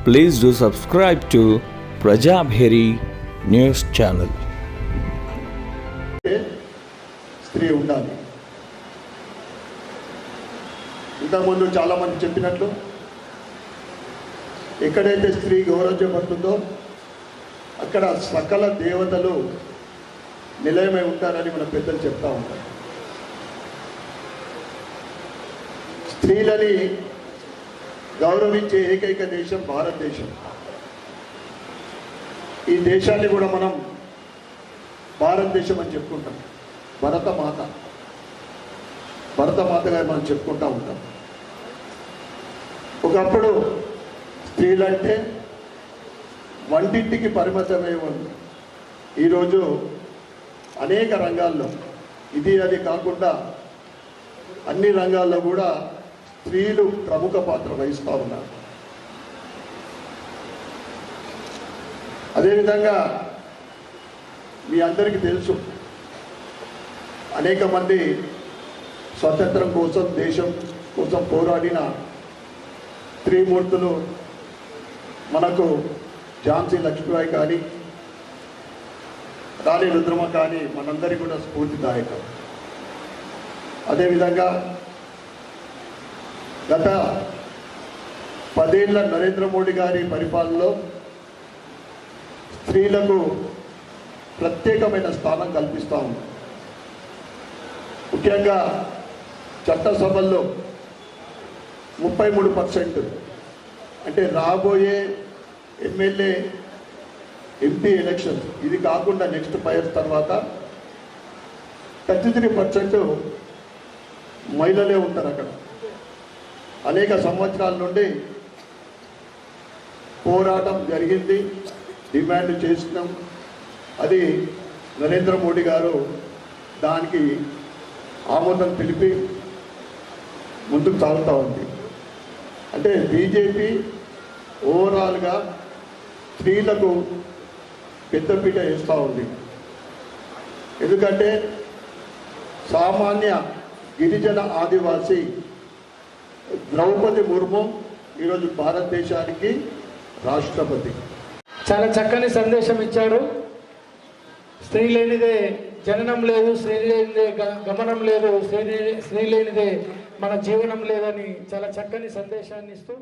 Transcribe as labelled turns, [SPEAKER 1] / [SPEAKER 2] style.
[SPEAKER 1] Please do subscribe to Prajabheri News Channel.
[SPEAKER 2] స్త్రీ ఉండాలి. ఇంతకుముందు చాలామంది చెప్పినట్లు ఎక్కడైతే స్త్రీ గౌరవించబడుతుందో అక్కడ సకల దేవతలు నిలయమై ఉంటారని మన పెద్దలు చెప్తా ఉంటారు. స్త్రీలని గౌరవించే ఏకైక దేశం భారతదేశం. ఈ దేశాన్ని కూడా మనం భారతదేశం అని చెప్పుకుంటాం. భరతమాతగా మనం చెప్పుకుంటూ ఉంటాం. ఒకప్పుడు స్త్రీలంటే వంటింటికి పరిమితమై ఉంది. ఈరోజు అనేక రంగాల్లో ఇది అది కాకుండా అన్ని రంగాల్లో కూడా స్త్రీలు ప్రముఖ పాత్ర వహిస్తూ ఉన్నారు. అదేవిధంగా మీ అందరికీ తెలుసు, అనేక మంది స్వతంత్రం కోసం దేశం కోసం పోరాడిన స్త్రీమూర్తులు మనకు ఝాన్సీ లక్ష్మీబాయి కానీ రాణి రుద్రమ కానీ మనందరికీ కూడా స్ఫూర్తిదాయకం. అదేవిధంగా గత 10 ఏళ్ల నరేంద్ర మోడీ గారి పరిపాలనలో స్త్రీలకు ప్రత్యేకమైన స్థానం కల్పిస్తూ ఉంది. ముఖ్యంగా చట్టసభల్లో 33%, అంటే రాబోయే ఎమ్మెల్యే ఎంపీ ఎలక్షన్స్ ఇది కాకుండా నెక్స్ట్ 5 years తర్వాత 33% మహిళలే ఉంటారు అక్కడ. అనేక సంవత్సరాల నుండి పోరాటం జరిగింది, డిమాండ్ చేసినాం. అది నరేంద్ర మోడీ గారు దానికి ఆమోదం తెలిపి ముందుకు సాగుతూ ఉంది. అంటే బీజేపీ ఓవరాల్గా స్త్రీలకు పెద్దపీట వేస్తూ ఉంది. ఎందుకంటే సామాన్య గిరిజన ఆదివాసీ ద్రౌపది ముర్ము ఈరోజు భారతదేశానికి రాష్ట్రపతి.
[SPEAKER 3] చాలా చక్కని సందేశం ఇచ్చారు. స్త్రీ లేనిదే జననం లేదు, స్త్రీ లేనిదే గమనం లేదు, స్త్రీ లేనిదే మన జీవనం లేదని చాలా చక్కని సందేశాన్ని ఇస్తూ